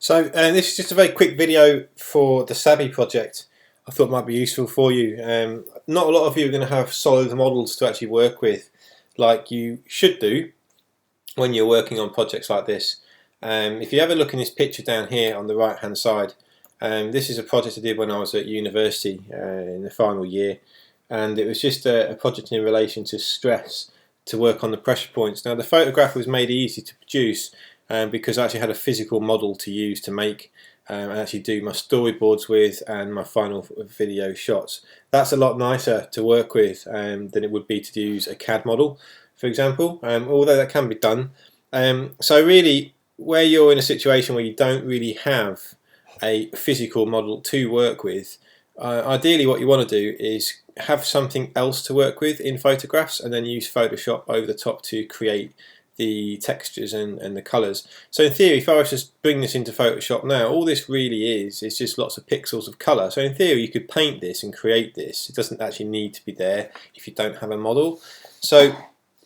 So this is just a very quick video for the SABI project. I thought might be useful for you. Not a lot of you are going to have solid models to actually work with like you should do when you're working on projects like this. If you have a look in this picture down here on the right hand side, this is a project I did when I was at university in the final year, and it was just a project in relation to stress to work on the pressure points. Now the photograph was made easy to produce because I actually had a physical model to use to make and actually do my storyboards with and my final video shots. That's a lot nicer to work with than it would be to use a CAD model, for example, although that can be done. So really, where you're in a situation where you don't really have a physical model to work with, ideally what you want to do is have something else to work with in photographs and then use Photoshop over the top to create the textures and the colours. So in theory, if I was just bring this into Photoshop now, all this really is just lots of pixels of colour. So in theory you could paint this and create this. It doesn't actually need to be there if you don't have a model. So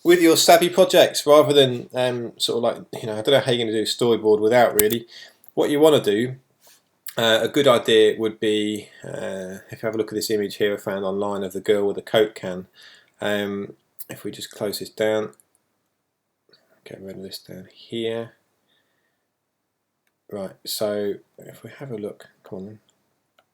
with your SABI projects, rather than sort of like, I don't know how you're going to do a storyboard without really, what you want to do, a good idea would be, if you have a look at this image here I found online of the girl with the Coke can. If we just close this down, get rid of this down here. Right, so if we have a look, come on then.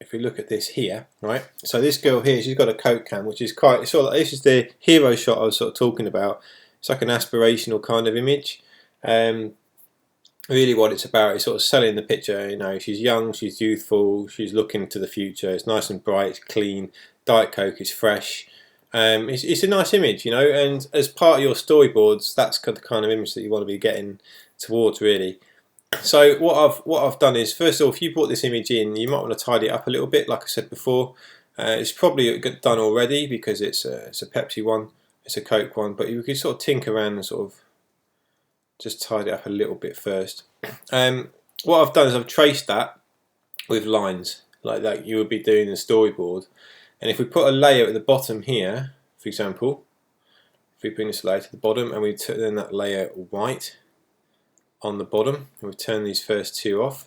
If we look at this here, right, so this girl here, she's got a Coke can, which is quite, sort of, this is the hero shot I was sort of talking about. It's like an aspirational kind of image. Really what it's about is sort of selling the picture, she's young, she's youthful, she's looking to the future, it's nice and bright, it's clean, Diet Coke is fresh. It's a nice image, and as part of your storyboards, that's the kind of image that you want to be getting towards, really. So what I've done is, first of all, if you brought this image in, you might want to tidy it up a little bit, like I said before. It's probably done already because it's a Pepsi one, it's a Coke one, but you could sort of tinker around and sort of just tidy it up a little bit first. What I've done is I've traced that with lines, like that you would be doing in a storyboard. And if we put a layer at the bottom here, for example, if we bring this layer to the bottom and we turn that layer white on the bottom, and we turn these first two off,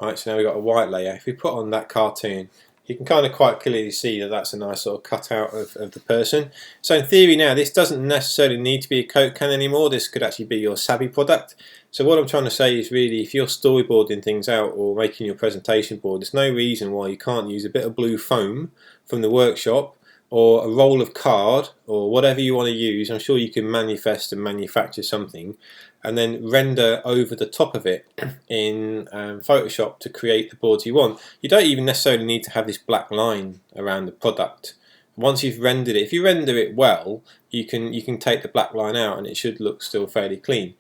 right, so now we've got a white layer. If we put on that cartoon, you can kind of quite clearly see that that's a nice sort of cutout of the person. So in theory now, this doesn't necessarily need to be a Coke can anymore. This could actually be your SABI product. So what I'm trying to say is, really, if you're storyboarding things out or making your presentation board, there's no reason why you can't use a bit of blue foam from the workshop or a roll of card or whatever you want to use. I'm sure you can manifest and manufacture something and then render over the top of it in Photoshop to create the boards you want. You don't even necessarily need to have this black line around the product. Once you've rendered it, if you render it well, you can take the black line out and it should look still fairly clean.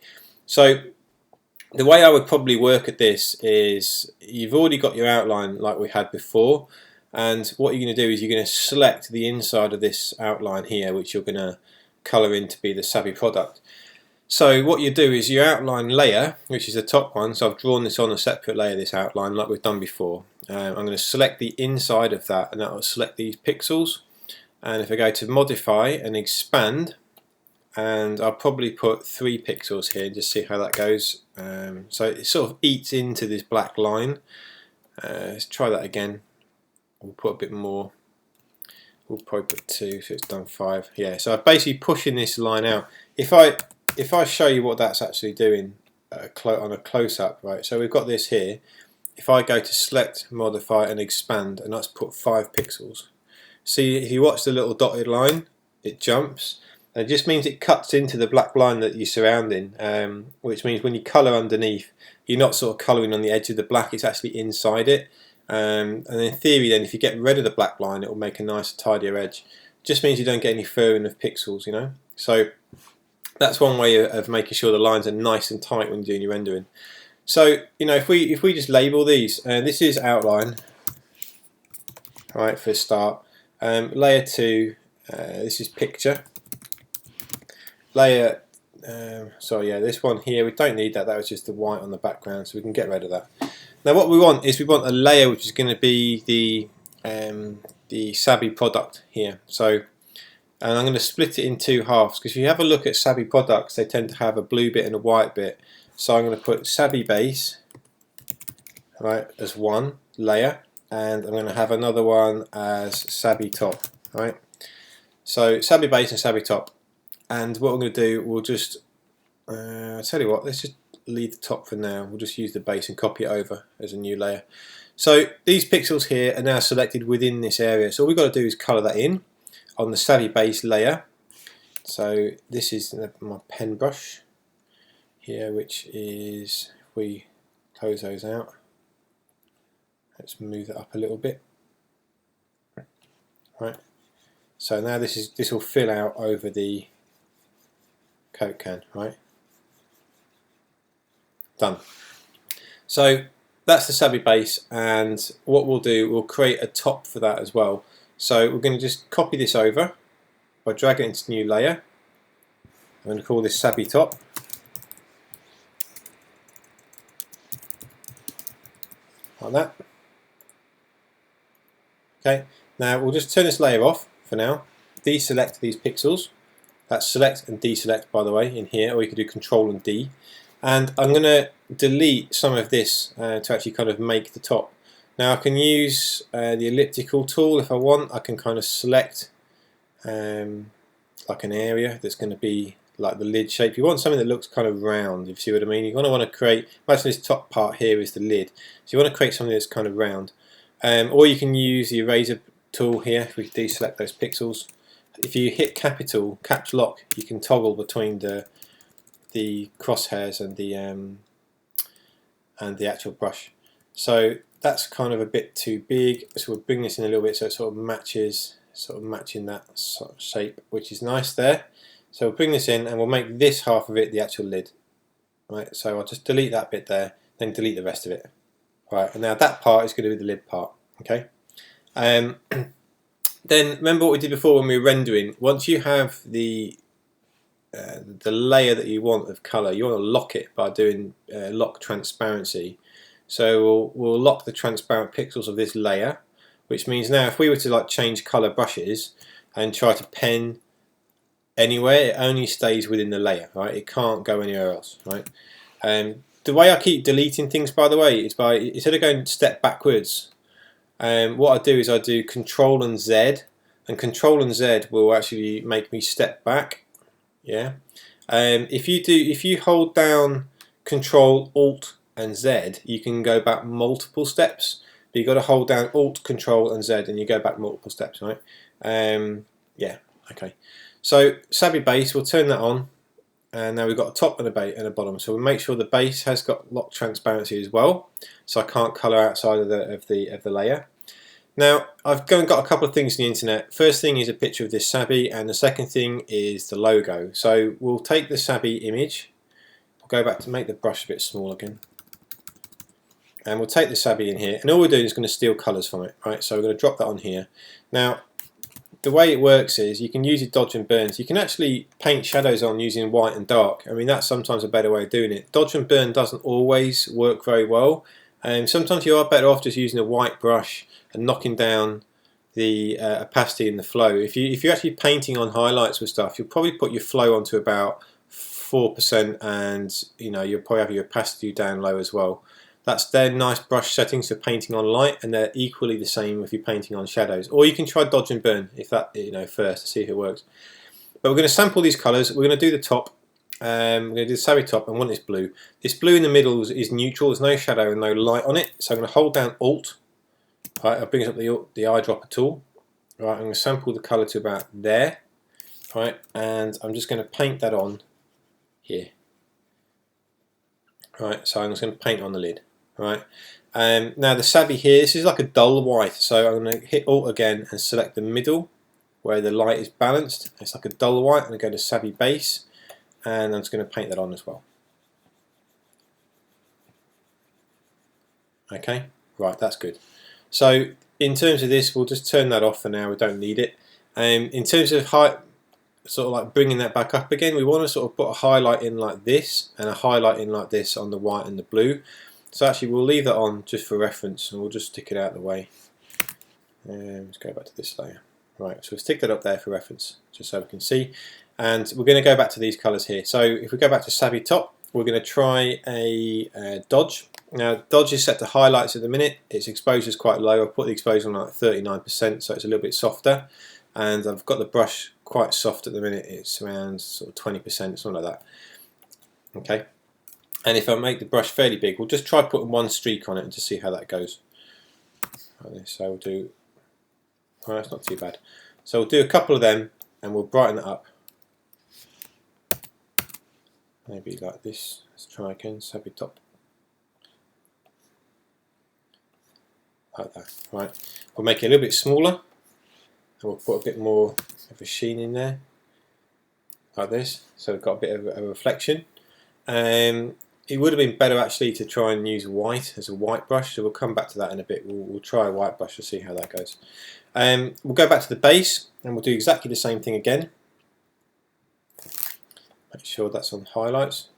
So the way I would probably work at this is, you've already got your outline like we had before, and what you're going to do is you're going to select the inside of this outline here, which you're going to colour in to be the SABI product. So what you do is your outline layer, which is the top one, so I've drawn this on a separate layer, this outline, like we've done before. I'm going to select the inside of that, and that will select these pixels. And if I go to modify and expand, and I'll probably put 3 pixels here and just see how that goes. So it sort of eats into this black line. Let's try that again. We'll put a bit more. We'll probably put 2, so it's done 5. Yeah, so I'm basically pushing this line out. If I show you what that's actually doing on a close-up, right? So we've got this here. If I go to select, modify, and expand, and let's put 5 pixels. See, if you watch the little dotted line, it jumps. It just means it cuts into the black line that you're surrounding, which means when you colour underneath, you're not sort of colouring on the edge of the black, it's actually inside it. And in theory then, if you get rid of the black line, it will make a nicer, tidier edge. Just means you don't get any furring of pixels, So that's one way of making sure the lines are nice and tight when you're doing your rendering. So, if we just label these, this is outline, right, for a start. Layer 2, this is picture. Layer, this one here, we don't need that, that was just the white on the background, so we can get rid of that. Now what we want is, we want a layer which is going to be the SABI product here. So, and I'm going to split it in 2 halves, because if you have a look at SABI products, they tend to have a blue bit and a white bit. So I'm going to put SABI base, right, as one layer, and I'm going to have another one as SABI top, right? So SABI base and SABI top, and what we're going to do, we'll just I'll tell you what, let's just leave the top for now. We'll just use the base and copy it over as a new layer. So these pixels here are now selected within this area. So all we've got to do is colour that in on the SABI base layer. So this is my pen brush here, which is, if we close those out, let's move it up a little bit. Right. So now this will fill out over the Coke can, right? Done. So that's the SABI base, and what we'll do, we'll create a top for that as well. So we're going to just copy this over by dragging it into new layer. I'm going to call this SABI top. Like that. Okay, now we'll just turn this layer off for now. Deselect these pixels. That's select and deselect, by the way, in here, or you could do Control and D. And I'm going to delete some of this to actually kind of make the top. Now I can use the elliptical tool if I want. I can kind of select like an area that's going to be like the lid shape. You want something that looks kind of round, if you see what I mean. You're going to want to create, imagine this top part here is the lid. So you want to create something that's kind of round. Or you can use the eraser tool here, if we deselect those pixels. If you hit caps lock, you can toggle between the crosshairs and the actual brush. So that's kind of a bit too big, so we'll bring this in a little bit so it sort of matches, matching that sort of shape, which is nice there. So we'll bring this in and we'll make this half of it the actual lid. Right, so I'll just delete that bit there, then delete the rest of it. Right, and now that part is going to be the lid part. Okay. Then remember what we did before when we were rendering. Once you have the layer that you want of colour, you want to lock it by doing lock transparency. So we'll lock the transparent pixels of this layer, which means now if we were to like change colour brushes and try to pen anywhere, it only stays within the layer, right? It can't go anywhere else, right? The way I keep deleting things, by the way, is by, instead of going step backwards, what I do is I do Control and Z, and Control and Z will actually make me step back. Yeah. If you hold down Control, Alt, and Z, you can go back multiple steps. But you've got to hold down Alt, Control, and Z, and you go back multiple steps, right? Yeah. Okay. So SABI base, we'll turn that on, and now we've got a top and a bottom. So we'll make sure the base has got lock transparency as well, so I can't colour outside of the layer. Now I've got a couple of things on the internet. First thing is a picture of this SABI, and the second thing is the logo. So we'll take the SABI image, we'll go back to make the brush a bit small again, and we'll take the SABI in here, and all we're doing is going to steal colours from it, right? So we're going to drop that on here. Now the way it works is you can use your dodge and burns. You can actually paint shadows on using white and dark. I mean, that's sometimes a better way of doing it. Dodge and burn doesn't always work very well, and sometimes you are better off just using a white brush and knocking down the opacity and the flow. If you're actually painting on highlights with stuff, you'll probably put your flow onto about 4%, and you'll probably have your opacity down low as well. They're nice brush settings for painting on light, and they're equally the same if you're painting on shadows. Or you can try dodge and burn if that first to see if it works. But we're going to sample these colours. We're going to do the top. We're going to do the SABI top, and want this blue. This blue in the middle is neutral. There's no shadow and no light on it. So I'm going to hold down Alt. Right, I'll bring up the eyedropper tool. Right, I'm going to sample the colour to about there. Right, and I'm just going to paint that on here. Right, so I'm just going to paint on the lid. Right, now the SABI here, this is like a dull white, so I'm going to hit Alt again and select the middle where the light is balanced. It's like a dull white, and I go to SABI base, and I'm just going to paint that on as well. Okay, right, that's good. So in terms of this, we'll just turn that off for now. We don't need it. In terms of height, sort of like bringing that back up again, we want to sort of put a highlight in like this and a highlight in like this on the white and the blue. So actually we'll leave that on just for reference, and we'll just stick it out of the way. Let's go back to this layer. Right, so we'll stick that up there for reference, just so we can see. And we're going to go back to these colours here. So if we go back to SABI top, we're going to try a dodge. Now dodge is set to highlights at the minute. Its exposure is quite low. I've put the exposure on like 39%, so it's a little bit softer. And I've got the brush quite soft at the minute. It's around sort of 20%, something like that. Okay. And if I make the brush fairly big, we'll just try putting one streak on it and just see how that goes. So we'll do. Well, that's not too bad. So we'll do a couple of them, and we'll brighten it up. Maybe like this. Let's try again. SABI top. Like that. Right. We'll make it a little bit smaller, and we'll put a bit more of a sheen in there, like this. So we've got a bit of a reflection. It would have been better actually to try and use white as a white brush. So we'll come back to that in a bit. We'll try a white brush to see how that goes. We'll go back to the base, and we'll do exactly the same thing again. Make sure that's on highlights.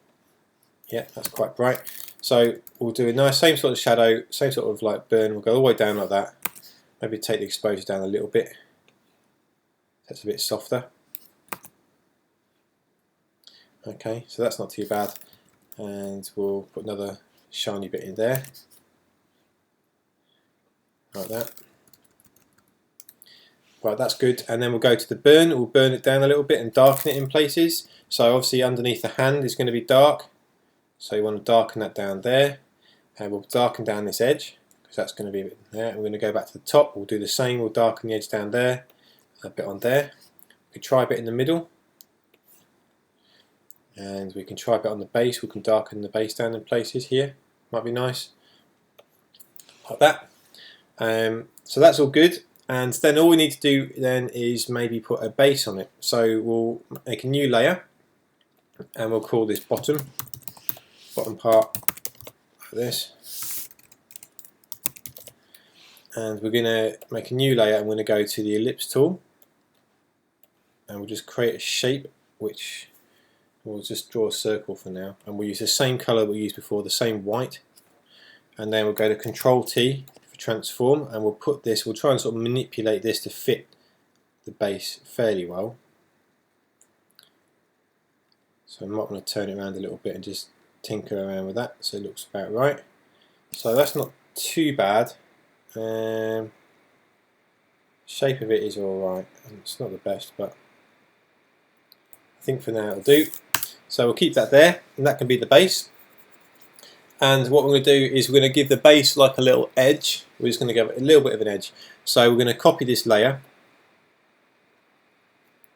Yeah, that's quite bright. So we'll do a nice same sort of shadow, same sort of like burn. We'll go all the way down like that. Maybe take the exposure down a little bit. That's a bit softer. Okay, so that's not too bad. And we'll put another shiny bit in there. Like that. Right, that's good. And then we'll go to the burn. We'll burn it down a little bit and darken it in places. So obviously underneath the hand is going to be dark. So you want to darken that down there. And we'll darken down this edge, because that's going to be a bit there. And we're going to go back to the top. We'll do the same. We'll darken the edge down there. A bit on there. We can try a bit in the middle. And we can try a bit on the base. We can darken the base down in places here. Might be nice. Like that. So that's all good. And then all we need to do then is maybe put a base on it. So we'll make a new layer, and we'll call this bottom part like this. And we're going to make a new layer. I'm going to go to the ellipse tool, and we'll just create a shape, which we'll just draw a circle for now. And we'll use the same color we used before, the same white. And then we'll go to Control T for transform, and we'll put this, we'll try and sort of manipulate this to fit the base fairly well. So I might want to turn it around a little bit and just tinker around with that so it looks about right. So that's not too bad. Shape of it is alright. It's not the best, but I think for now it'll do. So we'll keep that there, and that can be the base. And what we're going to do is we're going to give the base like a little edge. We're just going to give it a little bit of an edge. So we're going to copy this layer,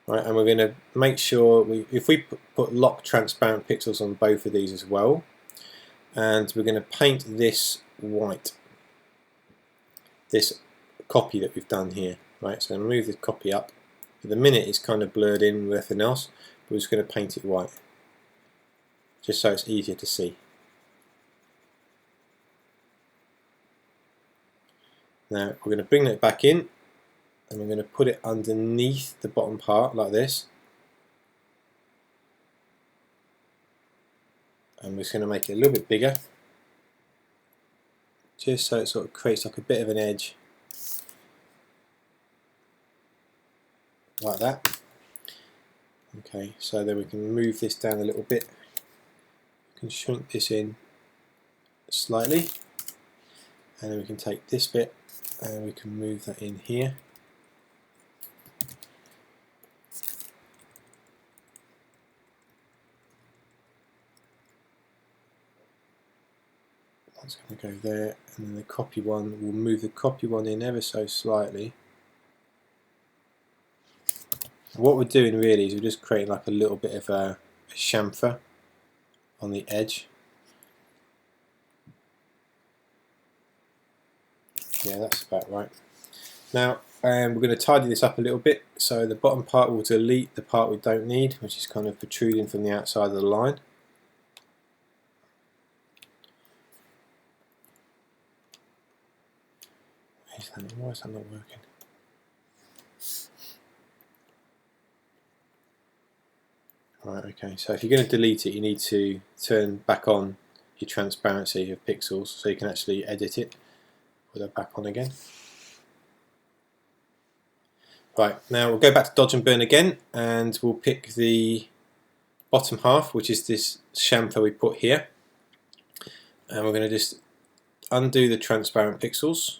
right? And we're going to make sure if we put lock transparent pixels on both of these as well, and we're going to paint this white, this copy that we've done here, right? So I'm going to move the copy up. At the minute it's kind of blurred in with everything else. We're just going to paint it white, just so it's easier to see. Now we're going to bring that back in, and we're going to put it underneath the bottom part like this. And we're just going to make it a little bit bigger, just so it sort of creates like a bit of an edge, like that. Okay, so then we can move this down a little bit. We can shrink this in slightly, and then we can take this bit and we can move that in here. That's going to go there, and then the copy one, we'll move the copy one in ever so slightly. What we're doing really is we're just creating like a little bit of a chamfer on the edge. Yeah, that's about right. Now we're going to tidy this up a little bit. So the bottom part will delete the part we don't need, which is kind of protruding from the outside of the line. Why is that not working? Right, okay, so if you're going to delete it, you need to turn back on your transparency of pixels so you can actually edit it. Put that back on again. Right, now we'll go back to dodge and burn again, and we'll pick the bottom half, which is this chamfer we put here, and we're going to just undo the transparent pixels,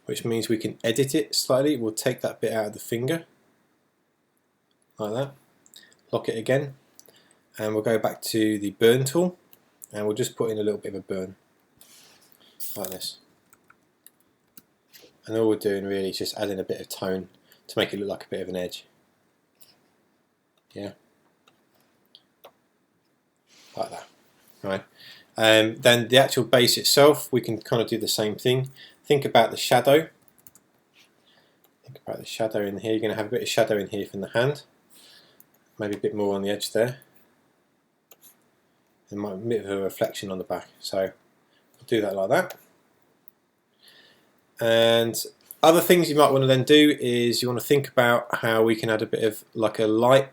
which means we can edit it slightly. We'll take that bit out of the finger, like that. Lock it again, and we'll go back to the burn tool, and we'll just put in a little bit of a burn, like this. And all we're doing really is just adding a bit of tone to make it look like a bit of an edge. Yeah, like that. Right. Then the actual base itself, we can kind of do the same thing. Think about the shadow. Think about the shadow in here. You're going to have a bit of shadow in here from the hand. Maybe a bit more on the edge there. And might be a bit of a reflection on the back. So we'll do that like that. And other things you might want to then do is you want to think about how we can add a bit of like a light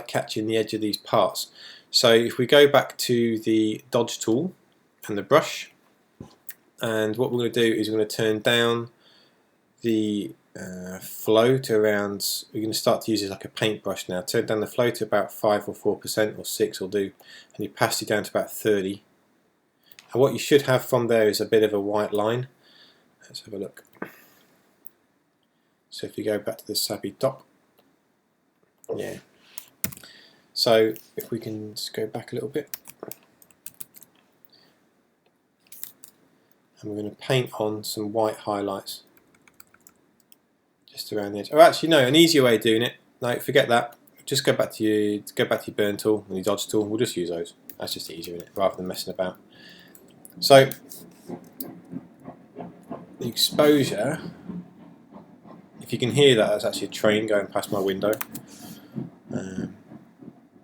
catching the edge of these parts. So if we go back to the dodge tool and the brush, and what we're going to do is we're going to turn down the flow to around, we're going to start to use it like a paintbrush now. Turn down the flow to about 5 or 4% or 6 will do, and the opacity down to about 30. And what you should have from there is a bit of a white line. Let's have a look. So if you go back to the SABI top, yeah. So if we can just go back a little bit, and we're going to paint on some white highlights just around the edge. Oh, actually no, an easier way of doing it. No, forget that. Just go back to your burn tool and your dodge tool. We'll just use those. That's just easier, isn't it? Rather than messing about. So the exposure, if you can hear that, that's actually a train going past my window.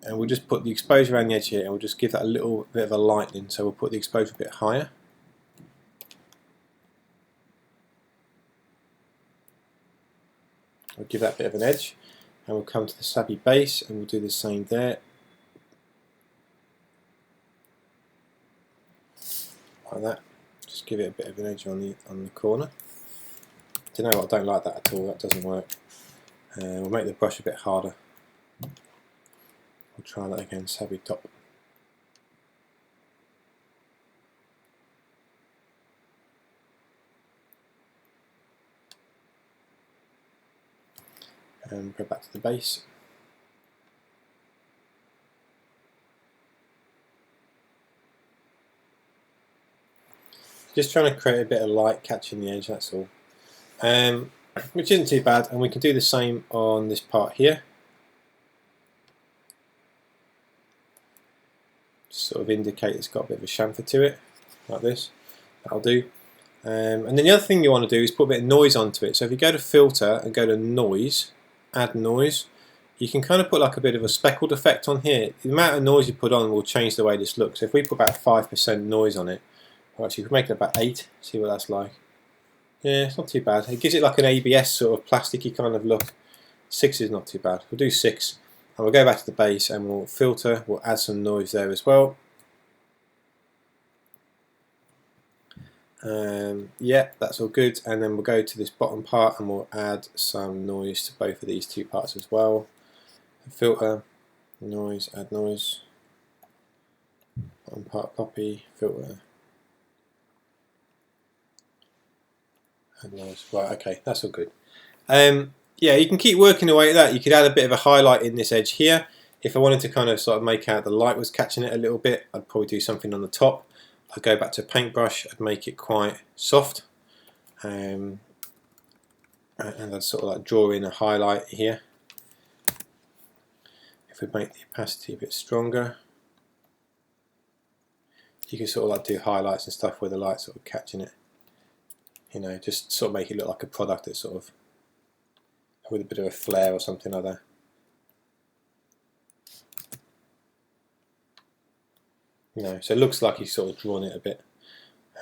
And we'll just put the exposure around the edge here, and we'll just give that a little bit of a lightening. So we'll put the exposure a bit higher. We'll give that a bit of an edge, and we'll come to the SABI base, and we'll do the same there. Like that. Just give it a bit of an edge on the corner. Do you know what? I don't like that at all. That doesn't work. We'll make the brush a bit harder. We'll try that again. SABI top. And go back to the base. Just trying to create a bit of light catching the edge, that's all. Which isn't too bad, and we can do the same on this part here. Just sort of indicate it's got a bit of a chamfer to it, like this. That'll do. And then the other thing you want to do is put a bit of noise onto it. So if you go to filter and go to noise, add noise, you can kind of put like a bit of a speckled effect on here. The amount of noise you put on will change the way this looks. So if we put about 5% noise on it, or actually if we make it about 8, see what that's like. Yeah, it's not too bad. It gives it like an ABS sort of plasticky kind of look. 6 is not too bad. We'll do 6, and we'll go back to the base and we'll filter. We'll add some noise there as well. Yeah, that's all good. And then we'll go to this bottom part and we'll add some noise to both of these two parts as well. Filter, noise, add noise. Bottom part copy, filter. Nice. Right, okay, that's all good. Yeah, you can keep working away at that. You could add a bit of a highlight in this edge here. If I wanted to kind of sort of make out the light was catching it a little bit, I'd probably do something on the top. I'd go back to a paintbrush, I'd make it quite soft, and I'd sort of like draw in a highlight here. If we make the opacity a bit stronger, you can sort of like do highlights and stuff where the light's sort of catching it. You know, just sort of make it look like a product that's sort of with a bit of a flare or something like that. You know, so it looks like he's sort of drawn it a bit,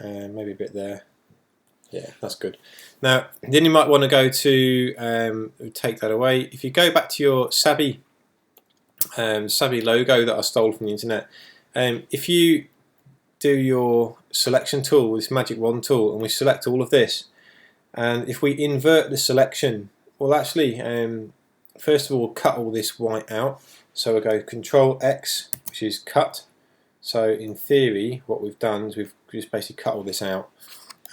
maybe a bit there. Yeah, that's good. Now, then you might want to go to take that away. If you go back to your SABI logo that I stole from the internet, if you do your selection tool with this magic wand tool, and we select all of this, and if we invert the selection, well, actually, first of all, we'll cut all this white out. So we'll go Control X, which is cut. So in theory, what we've done is we've just basically cut all this out,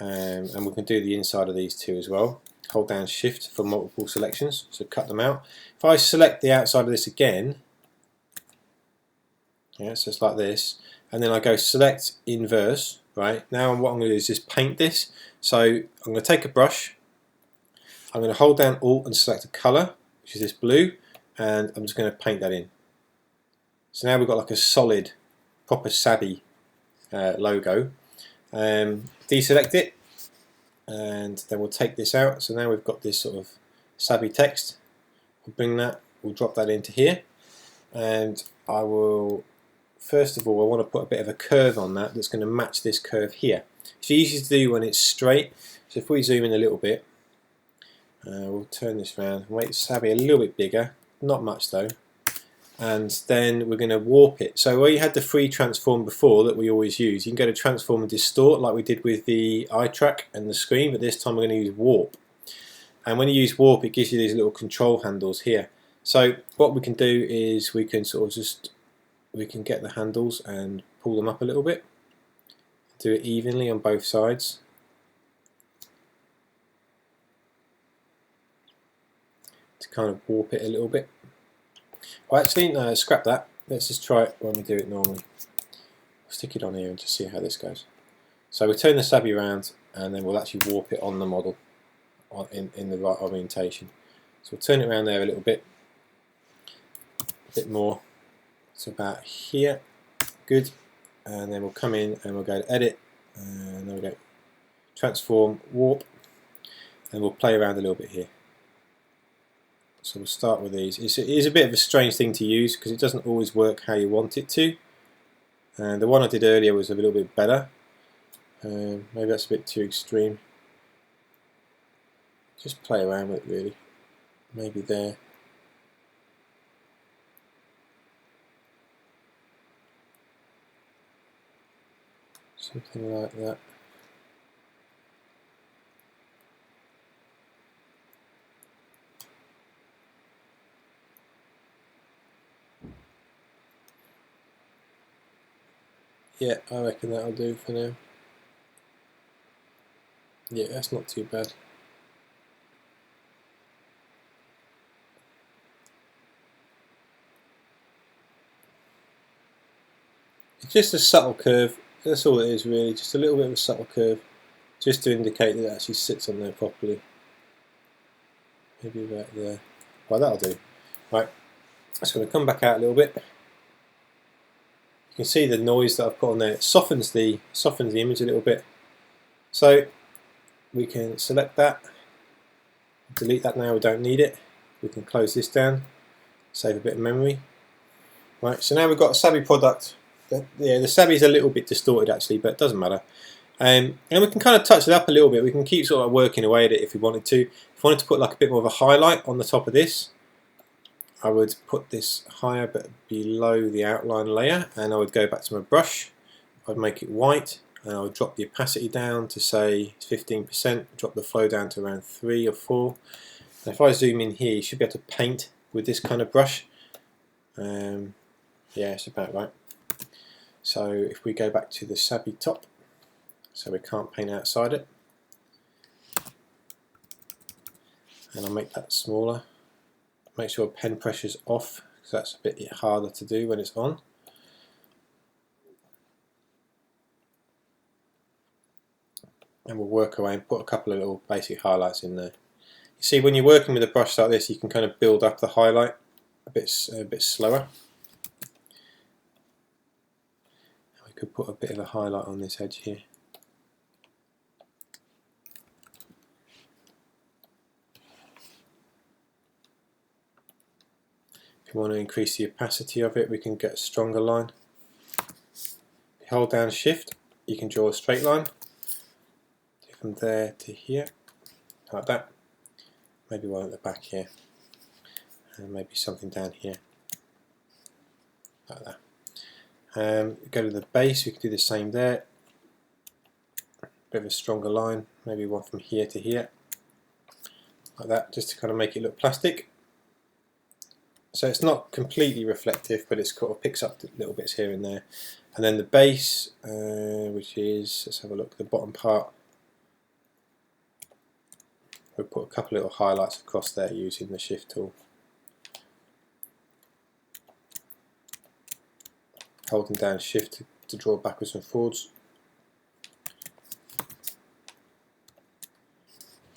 and we can do the inside of these two as well. Hold down Shift for multiple selections, so cut them out. If I select the outside of this again, yeah, so it's like this, and then I go select inverse, right? Now what I'm going to do is just paint this. So I'm going to take a brush, I'm going to hold down Alt and select a colour, which is this blue, and I'm just going to paint that in. So now we've got like a solid, proper SABI logo. Deselect it, and then we'll take this out. So now we've got this sort of SABI text. We'll bring that, we'll drop that into here, and I will, first of all, I want to put a bit of a curve on that that's going to match this curve here. It's easy to do when it's straight. So if we zoom in a little bit, we'll turn this around, make SABI a little bit bigger, not much though. And then we're going to warp it. So where you had the free transform before that we always use, you can go to transform and distort like we did with the eye track and the screen, but this time we're going to use warp. And when you use warp, it gives you these little control handles here. So what we can do is we can sort of we can get the handles and pull them up a little bit, do it evenly on both sides. To kind of warp it a little bit. Well, actually, no, scrap that. Let's just try it when we do it normally. Stick it on here and just see how this goes. So we turn the SABI around, and then we'll actually warp it on the model in the right orientation. So we'll turn it around there a little bit more. It's about here. Good. And then we'll come in and we'll go to Edit, and then we'll go Transform, Warp, and we'll play around a little bit here. So we'll start with these. It is a bit of a strange thing to use because it doesn't always work how you want it to. And the one I did earlier was a little bit better. Maybe that's a bit too extreme. Just play around with it really. Maybe there. Something like that. Yeah, I reckon that'll do for now. Yeah, that's not too bad. It's just a subtle curve, that's all it is really, just a little bit of a subtle curve, just to indicate that it actually sits on there properly. Maybe right there. Well, that'll do. Right, just going to come back out a little bit. You can see the noise that I've put on there. It softens the image a little bit. So we can select that, delete that now, we don't need it. We can close this down, save a bit of memory. Right, so now we've got a SABI product. Yeah, the SABI is a little bit distorted actually, but it doesn't matter. And we can kind of touch it up a little bit. We can keep sort of working away at it if we wanted to. If we wanted to put like a bit more of a highlight on the top of this, I would put this higher but below the outline layer, and I would go back to my brush. I'd make it white, and I would drop the opacity down to say 15%, drop the flow down to around 3 or 4. And if I zoom in here, you should be able to paint with this kind of brush. Yeah, it's about right. So if we go back to the SABI top, so we can't paint outside it, and I'll make that smaller. Make sure pen pressure's off, because that's a bit harder to do when it's on. And we'll work away and put a couple of little basic highlights in there. You see, when you're working with a brush like this, you can kind of build up the highlight a bit slower. We could put a bit of a highlight on this edge here. If you want to increase the opacity of it, we can get a stronger line. If you hold down Shift, you can draw a straight line from there to here, like that. Maybe one at the back here, and maybe something down here, like that. Go to the base, we can do the same there. Bit of a stronger line, maybe one from here to here, like that, just to kind of make it look plastic. So it's not completely reflective, but it sort of picks up little bits here and there. And then the base, which is, let's have a look, the bottom part. We'll put a couple of little highlights across there using the shift tool. Holding down shift to draw backwards and forwards.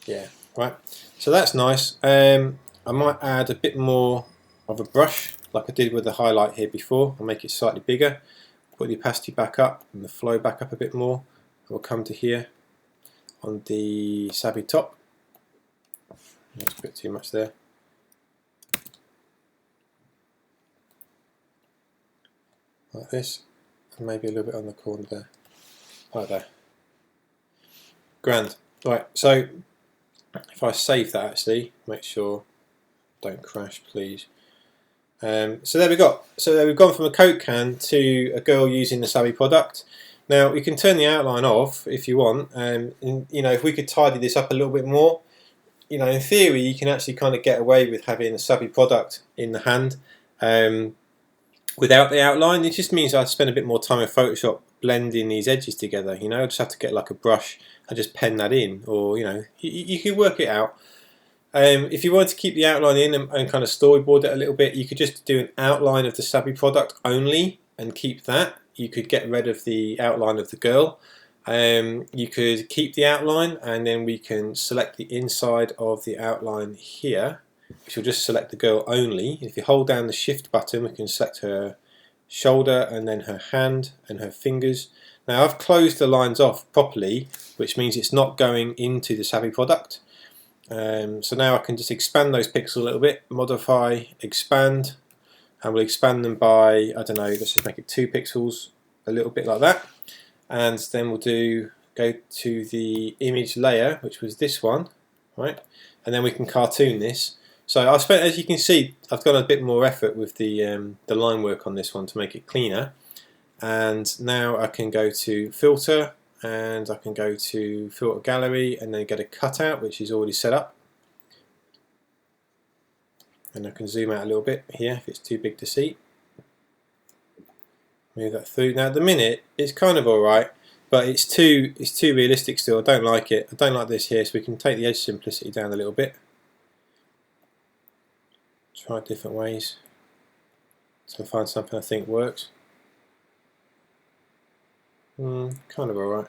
Yeah, right. So that's nice. I might add a bit more of a brush, like I did with the highlight here before. I'll make it slightly bigger. Put the opacity back up and the flow back up a bit more. We'll come to here on the SABI top. That's a bit too much there. Like this, and maybe a little bit on the corner there. Like there. Grand. Right, so if I save that, actually, make sure don't crash, please. So there we go. So there we've gone from a Coke can to a girl using the SABI product. Now you can turn the outline off if you want, and you know, if we could tidy this up a little bit more, you know, in theory you can actually kind of get away with having a SABI product in the hand without the outline. It just means I spend a bit more time in Photoshop blending these edges together. You know, I just have to get like a brush and just pen that in, or you know, you can work it out. If you wanted to keep the outline in and kind of storyboard it a little bit, you could just do an outline of the SABI product only and keep that. You could get rid of the outline of the girl. You could keep the outline, and then we can select the inside of the outline here, which will just select the girl only. If you hold down the shift button, we can select her shoulder and then her hand and her fingers. Now I've closed the lines off properly, which means it's not going into the SABI product. So now I can just expand those pixels a little bit, modify, expand, and we'll expand them by, I don't know, let's just make it 2 pixels, a little bit like that. And then we'll go to the image layer, which was this one, right? And then we can cartoon this. So I spent, as you can see, I've got a bit more effort with the line work on this one to make it cleaner. And now I can go to filter, and I can go to filter gallery and then get a cutout, which is already set up. And I can zoom out a little bit here if it's too big to see. Move that through. Now at the minute it's kind of alright, but it's too realistic still. I don't like it. I don't like this here, so we can take the edge simplicity down a little bit. Try different ways to find something I think works. Kind of alright.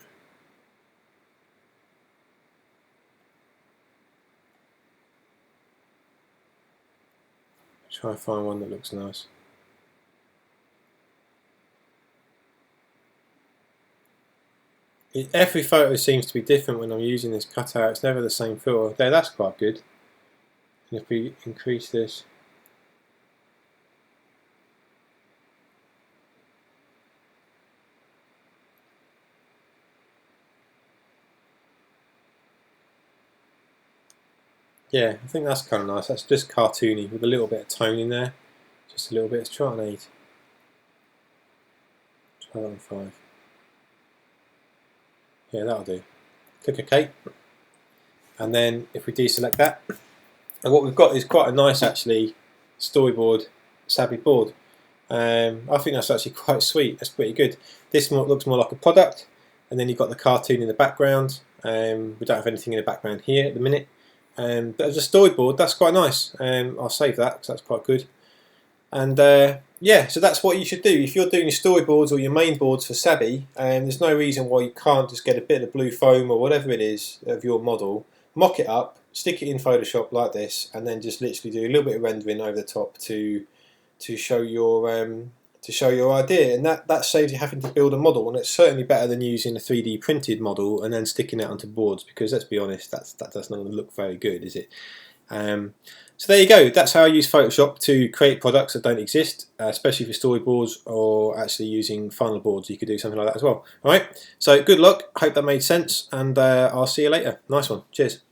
Try and find one that looks nice. Every photo seems to be different when I'm using this cutout. It's never the same filter. There, that's quite good. And if we increase this, yeah, I think that's kind of nice. That's just cartoony with a little bit of tone in there. Just a little bit. Let's try on 8. Try that on 5. Yeah, that'll do. Click OK. And then if we deselect that, and what we've got is quite a nice, actually, storyboard SABI board. I think that's actually quite sweet. That's pretty good. This looks more like a product, and then you've got the cartoon in the background. We don't have anything in the background here at the minute. But as a storyboard, that's quite nice. I'll save that because that's quite good. And yeah, so that's what you should do. If you're doing your storyboards or your main boards for SABI, there's no reason why you can't just get a bit of blue foam or whatever it is of your model, mock it up, stick it in Photoshop like this, and then just literally do a little bit of rendering over the top to show your idea. And that saves you having to build a model, and it's certainly better than using a 3D printed model and then sticking it onto boards, because let's be honest, that doesn't look very good, is it? So there you go. That's how I use Photoshop to create products that don't exist, especially for storyboards or actually using final boards. You could do something like that as well. Alright, so good luck. Hope that made sense, and I'll see you later. Nice one. Cheers.